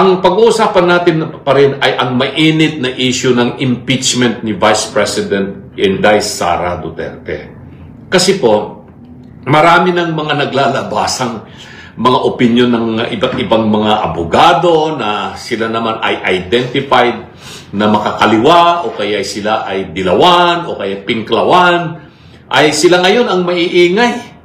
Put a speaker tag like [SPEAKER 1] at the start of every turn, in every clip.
[SPEAKER 1] Ang pag-uusapan natin pa rin ay ang mainit na issue ng impeachment ni Vice President Inday Sara Duterte. Kasi po, marami ng mga naglalabasang mga opinion ng iba't ibang mga abogado na sila naman ay identified na makakaliwa o kaya sila ay dilawan o kaya pinklawan, ay sila ngayon ang maiingay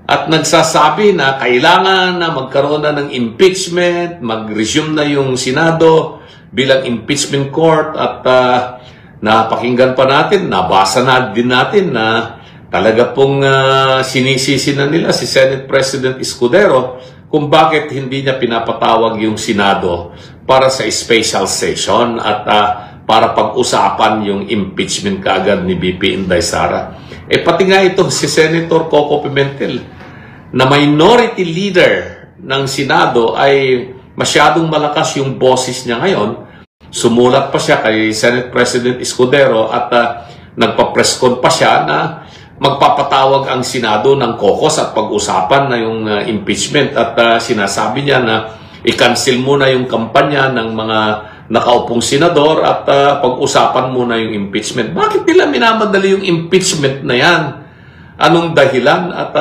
[SPEAKER 1] at nagsasabi na kailangan na magkaroon na ng impeachment, mag-resume na yung Senado bilang impeachment court at napakinggan pa natin, nabasa na din natin na talaga pong sinisisi na nila si Senate President Escudero kung bakit hindi niya pinapatawag yung Senado para sa special session at para pag-usapan yung impeachment kaagad ni BP Inday Sara. Pati nga ito si Senator Coco Pimentel na minority leader ng Senado ay masyadong malakas yung boses niya ngayon. Sumulat pa siya kay Senate President Escudero at nagpa-press con pa siya na magpapatawag ang Senado ng caucus at pag-usapan na yung impeachment at sinasabi niya na i-cancel muna yung kampanya ng mga nakaupong senador at pag-usapan muna yung impeachment. Bakit nila minamadali yung impeachment na yan? Anong dahilan? At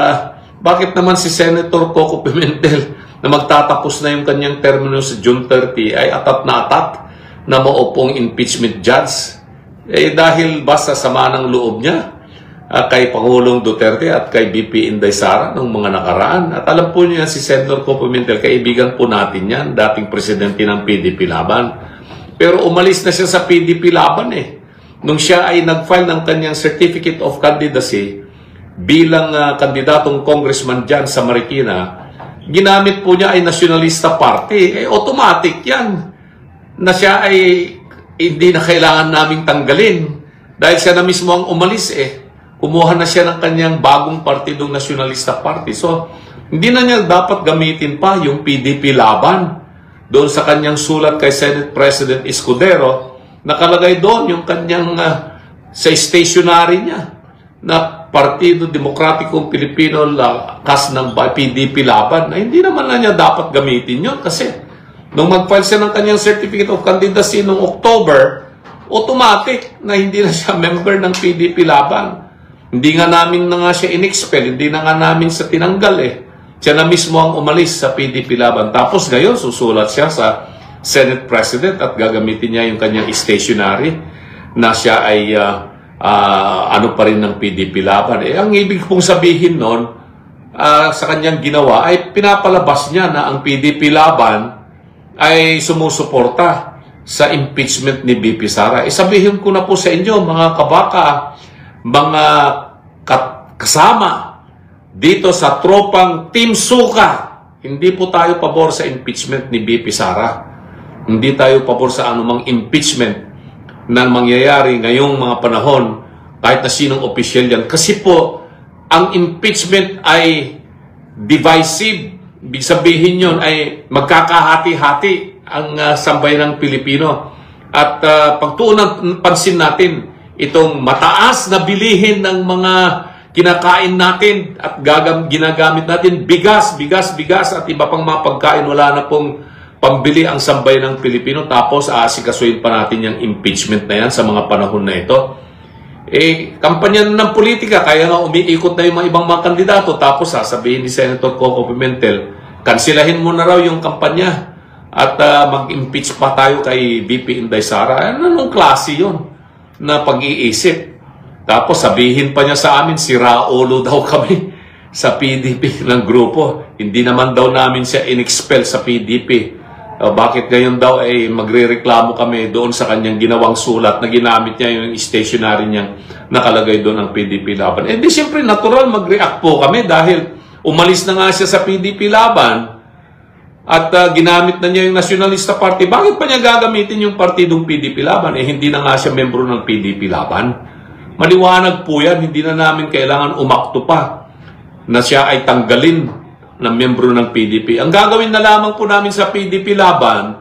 [SPEAKER 1] bakit naman si Senator Coco Pimentel na magtatapos na yung kanyang termino sa June 30 ay atat na maupong impeachment judge? Dahil basta sama ng loob niya kay Pangulong Duterte at kay BP Inday Sara noong mga nakaraan. At alam po niya si Senator Coco Pimentel, kaibigan po natin yan, dating presidente ng PDP Laban. Pero umalis na siya sa PDP Laban nung siya ay nag-file ng kanyang Certificate of Candidacy bilang kandidatong congressman dyan sa Marikina. Ginamit po niya ay Nationalista Party. Automatic yan na siya ay hindi na kailangan naming tanggalin dahil siya na mismo ang umalis Kumuha na siya ng kanyang bagong partidong Nationalista Party. So, hindi na niya dapat gamitin pa yung PDP Laban. Doon sa kanyang sulat kay Senate President Escudero, nakalagay doon yung kanyang sa stationery niya na Partido Demokratikong Pilipino lakas ng PDP Laban na hindi naman na niya dapat gamitin yun kasi nung mag-file siya ng kanyang Certificate of Candidacy noong October, automatic na hindi na siya member ng PDP Laban. Hindi nga namin na nga siya in-expel, hindi na nga namin sa tinanggal Siya na mismo ang umalis sa PDP Laban. Tapos ngayon, susulat siya sa Senate President at gagamitin niya yung kanyang stationery na siya ay ano pa rin ng PDP Laban. Ang ibig pong sabihin nun, sa kanyang ginawa, ay pinapalabas niya na ang PDP Laban ay sumusuporta sa impeachment ni BP Sara. Sabihin ko na po sa inyo, mga kabaka, mga kasama dito sa tropang Team Suka, hindi po tayo pabor sa impeachment ni BP Sara. Hindi tayo pabor sa anumang impeachment na mangyayari ngayong mga panahon kahit na sinong opisyal yan. Kasi po, ang impeachment ay divisive. Ibig sabihin yun ay magkakahati-hati ang sambayanang Pilipino. At pagtuunan pansin natin itong mataas na bilihin ng mga kinakain natin at ginagamit natin, bigas at iba pang mga pagkain, wala na pong pambili ang sambayanang Pilipino, tapos aasikasuhin pa natin yung impeachment na yan sa mga panahon na ito. Kampanya ng politika, kaya nga umiikot na yung mga ibang mga kandidato, tapos sasabihin ni Senator Coco Pimentel, kansilahin mo na raw yung kampanya at mag-impeach pa tayo kay BP Inday Sara. Anong klase yun na pag-iisip? Tapos sabihin pa niya sa amin, siraulo daw kami sa PDP ng grupo. Hindi naman daw namin siya in-expel sa PDP. Bakit ngayon daw ay magre-reklamo kami doon sa kanyang ginawang sulat na ginamit niya yung stationery niyang nakalagay doon ang PDP Laban. Di siyempre natural mag-react po kami dahil umalis na nga siya sa PDP Laban at ginamit na niya yung Nationalista Party. Bakit pa niya gagamitin yung partidong PDP Laban? Hindi na nga siya membro ng PDP Laban. Maliwanag po yan, hindi na namin kailangan umakto pa na siya ay tanggalin ng membro ng PDP. Ang gagawin na lamang po namin sa PDP Laban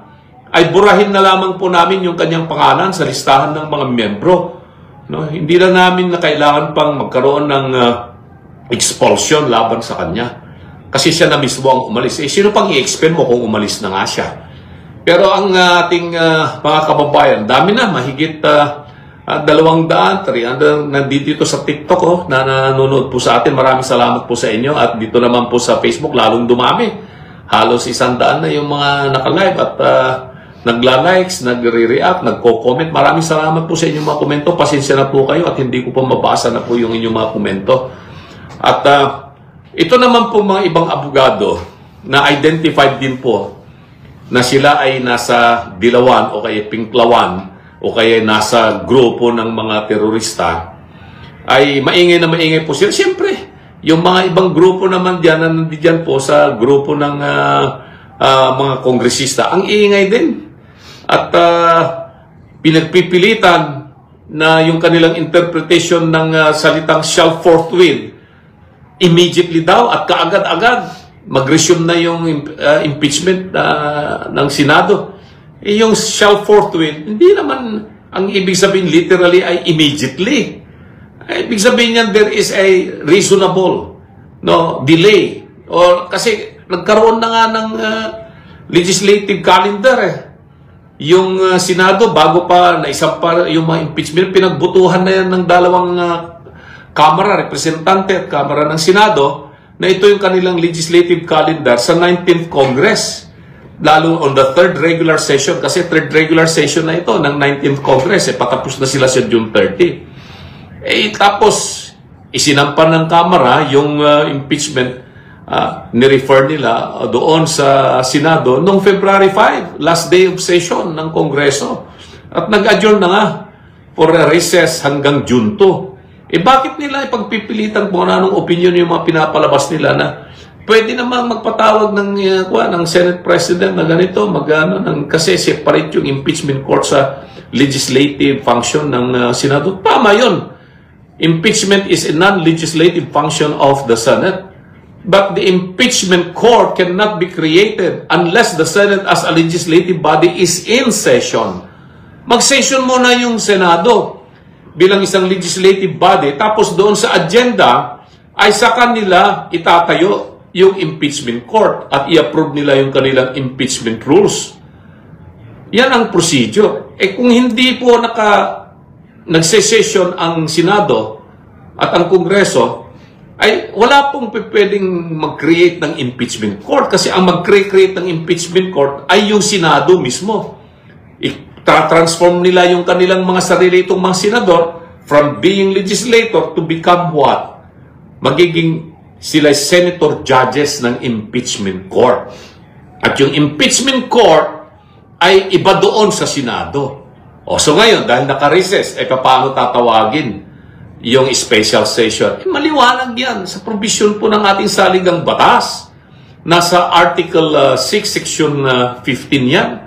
[SPEAKER 1] ay burahin na lamang po namin yung kanyang pangalan sa listahan ng mga membro. Hindi na namin na kailangan pang magkaroon ng expulsion laban sa kanya. Kasi siya na mismo ang umalis. Sino pang i-expel mo kung umalis na nga siya? Pero ang ating mga kababayan, dami na, mahigit 200, 300 nandito sa TikTok na nanonood po sa atin. Maraming salamat po sa inyo. At dito naman po sa Facebook, lalong dumami. Halos 100 na yung mga naka-live at nagla-likes, nagre-react, nagko-comment. Maraming salamat po sa inyong mga komento. Pasensya na po kayo at hindi ko po mabasa na po yung inyong mga komento. At ito naman po mga ibang abogado na identified din po na sila ay nasa Dilawan o kaya Pinklawan o kaya nasa grupo ng mga terorista, ay maingay na maingay po sila. Siyempre, yung mga ibang grupo naman diyan na nandiyan po sa grupo ng mga kongresista, ang ingay din. At pinagpipilitan na yung kanilang interpretation ng salitang shall forthwith, immediately daw at kaagad-agad mag-resume na yung impeachment ng Senado. Yung shall forthwith, hindi naman ang ibig sabihin literally ay immediately. Ibig sabihin niyan, there is a reasonable delay. O, kasi nagkaroon na nga ng legislative calendar yung Senado bago pa naisampa yung mga impeachment. Pinagbutuhan na yan ng dalawang Kamara, Representante at Kamara ng Senado, na ito yung kanilang legislative calendar sa 19th Congress. Lalo on the 3rd regular session, kasi 3rd regular session na ito ng 19th Congress. Patapos na sila sa June 30. Tapos, isinampan ng Kamara yung impeachment, ni-refer nila doon sa Senado noong February 5, last day of session ng Kongreso. At nag-adjourn na nga for a recess hanggang June 2. Bakit nila ipagpipilitan kung anong opinion yung mga pinapalabas nila na pwede naman magpatawag ng Senate President na ganito, kasi separate yung impeachment court sa legislative function ng Senado. Tama yun. Impeachment is a non-legislative function of the Senate. But the impeachment court cannot be created unless the Senate as a legislative body is in session. Mag-session muna yung Senado bilang isang legislative body, tapos doon sa agenda ay sa kanila itatayo yung impeachment court at i-approve nila yung kanilang impeachment rules. Yan ang procedure. Kung hindi po nagse-session ang Senado at ang Kongreso, ay wala pong pwedeng mag-create ng impeachment court kasi ang mag-create ng impeachment court ay yung Senado mismo. Transform nila yung kanilang mga sarili itong mga senador from being legislator to become what? Magiging sila senator judges ng impeachment court. At yung impeachment court ay iba doon sa Senado. So ngayon, dahil naka-recess, paano tatawagin yung special session? Maliwanag yan sa provision po ng ating saligang batas. Nasa Article 6, Section 15 yan,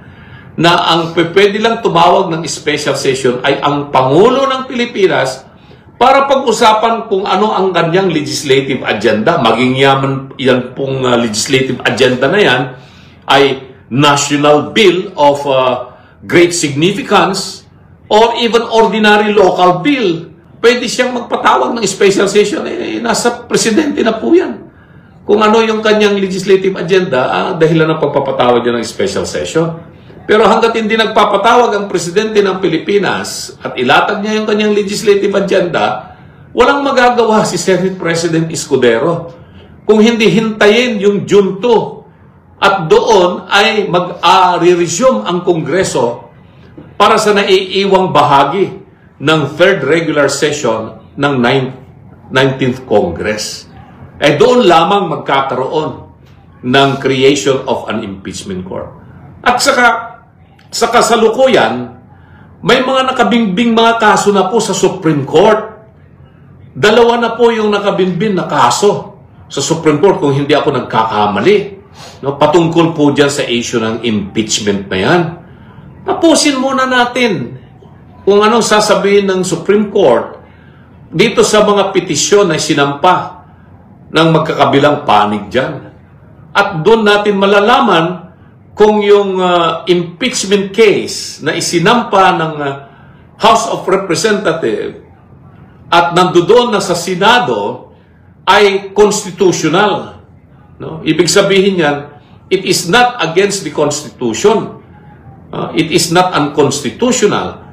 [SPEAKER 1] na ang pwede lang tumawag ng special session ay ang Pangulo ng Pilipinas para pag-usapan kung ano ang kanyang legislative agenda. Maging yan pong legislative agenda na yan ay national bill of great significance or even ordinary local bill. Pwede siyang magpatawag ng special session. Nasa presidente na po yan. Kung ano yung kanyang legislative agenda, dahilan ng pagpapatawag niya ng special session. Pero hanggat hindi nagpapatawag ang presidente ng Pilipinas at ilatag niya yung kanyang legislative agenda, walang magagawa si Senate President Escudero kung hindi hintayin yung June 2 at doon ay mag-resume ang Kongreso para sa naiiwang bahagi ng 3rd regular session ng 19th Congress. Doon lamang magkakaroon ng creation of an impeachment court. At sa kasalukuyan, may mga nakabingbing mga kaso na po sa Supreme Court. 2 na po yung nakabimbing na kaso sa Supreme Court kung hindi ako nagkakamali. Patungkol po dyan sa issue ng impeachment na yan. Tapusin muna natin kung anong sasabihin ng Supreme Court dito sa mga petisyon na sinampa ng magkakabilang panig dyan. At doon natin malalaman kung yung impeachment case na isinampa ng House of Representatives at nandoon na sa Senado ay constitutional. Ibig sabihin yan, it is not against the Constitution it is not unconstitutional,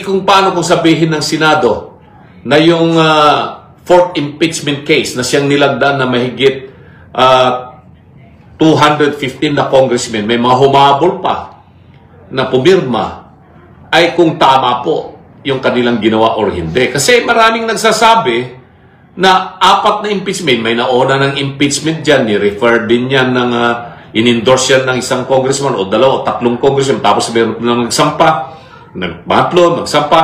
[SPEAKER 1] kung paano kung sabihin ng Senado na yung fourth impeachment case na siyang nilagdaan na mahigit 215 na congressmen, may mga humabol pa na pumirma, ay kung tama po yung kanilang ginawa or hindi. Kasi maraming nagsasabi na 4 na impeachment, may nauna ng impeachment dyan, ni-refer din yan ng in-endorse yan ng isang congressman o 2 o 3 congressman, tapos meron na nagsampa, nagpatlo, nagsampa,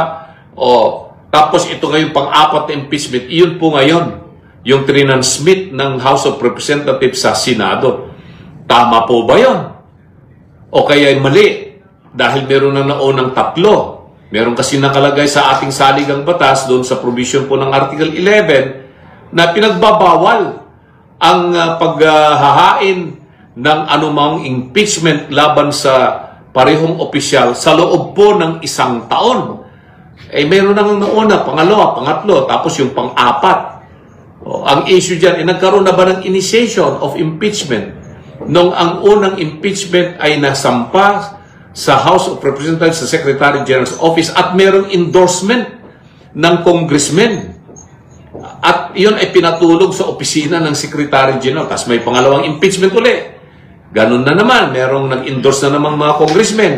[SPEAKER 1] tapos ito ngayon pang-4 na impeachment, iyon po ngayon, yung trinansmit ng House of Representatives sa Senado. Tama po ba yun? O kaya ay mali? Dahil meron na naunang 3. Meron kasi nakalagay sa ating saligang batas doon sa provision po ng Article 11 na pinagbabawal ang paghahain ng anumang impeachment laban sa parehong opisyal sa loob po ng 1 taon. Meron nang nauna, pangalawa, pangatlo, tapos yung pang-4. Ang issue dyan, nagkaroon na ba ng initiation of impeachment? Nung ang unang impeachment ay nasampa sa House of Representatives, sa Secretary General's Office, at merong endorsement ng congressman. At yun ay pinatulog sa opisina ng Secretary General. Tapos may pangalawang impeachment uli. Ganun na naman, merong nag-endorse na naman mga congressmen.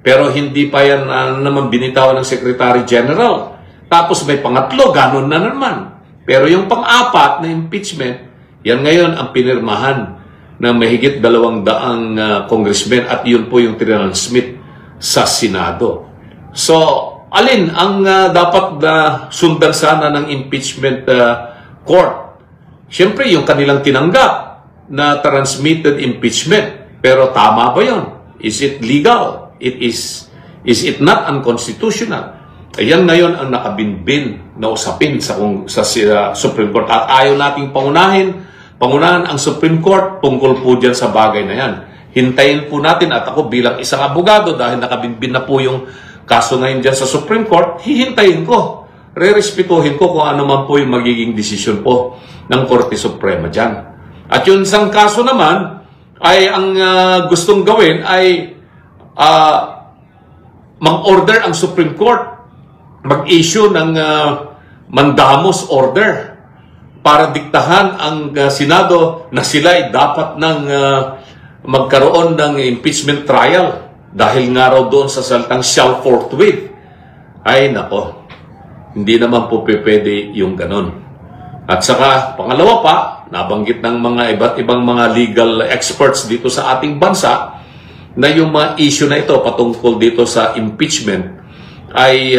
[SPEAKER 1] Pero hindi pa yan naman binitawan ng Secretary General. Tapos may pangatlo, ganun na naman. Pero yung pang-4 na impeachment, yan ngayon ang pinirmahan na mahigit 200 congressmen at yun po yung transmit sa Senado. So, alin ang dapat sundan sana ng impeachment court? Siyempre, yung kanilang tinanggap na transmitted impeachment. Pero tama ba yun? Is it legal? Is it not unconstitutional? Ayan ngayon ang nakabinbin na usapin sa Supreme Court. At ayaw nating pangunahan ang Supreme Court tungkol po dyan sa bagay na yan. Hintayin po natin at ako bilang isang abogado dahil nakabinbin na po yung kaso ngayon dyan sa Supreme Court, hihintayin ko. Rerespetuhin ko kung ano man po yung magiging desisyon po ng Korte Suprema dyan. At yung isang kaso naman ay ang gustong gawin ay mag-order ang Supreme Court, mag-issue ng mandamus order para diktahan ang Senado na sila ay dapat nang magkaroon ng impeachment trial dahil nga raw doon sa salitang shall forthwith. Ay nako, hindi naman po pwede yung ganon. At saka, pangalawa pa, nabanggit ng mga iba't ibang mga legal experts dito sa ating bansa na yung mga issue na ito patungkol dito sa impeachment ay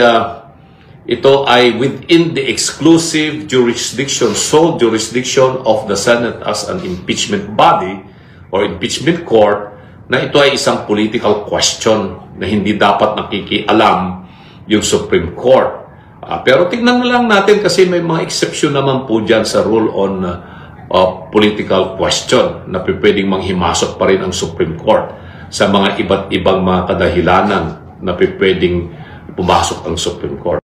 [SPEAKER 1] ito ay within the exclusive jurisdiction, sole jurisdiction of the Senate as an impeachment body or impeachment court, na ito ay isang political question na hindi dapat nakikialam yung Supreme Court. Pero tignan na lang natin kasi may mga exception naman po dyan sa rule on political question na pwedeng manghimasok pa rin ang Supreme Court sa mga iba't ibang mga kadahilanan na pwedeng pumasok ang Supreme Court.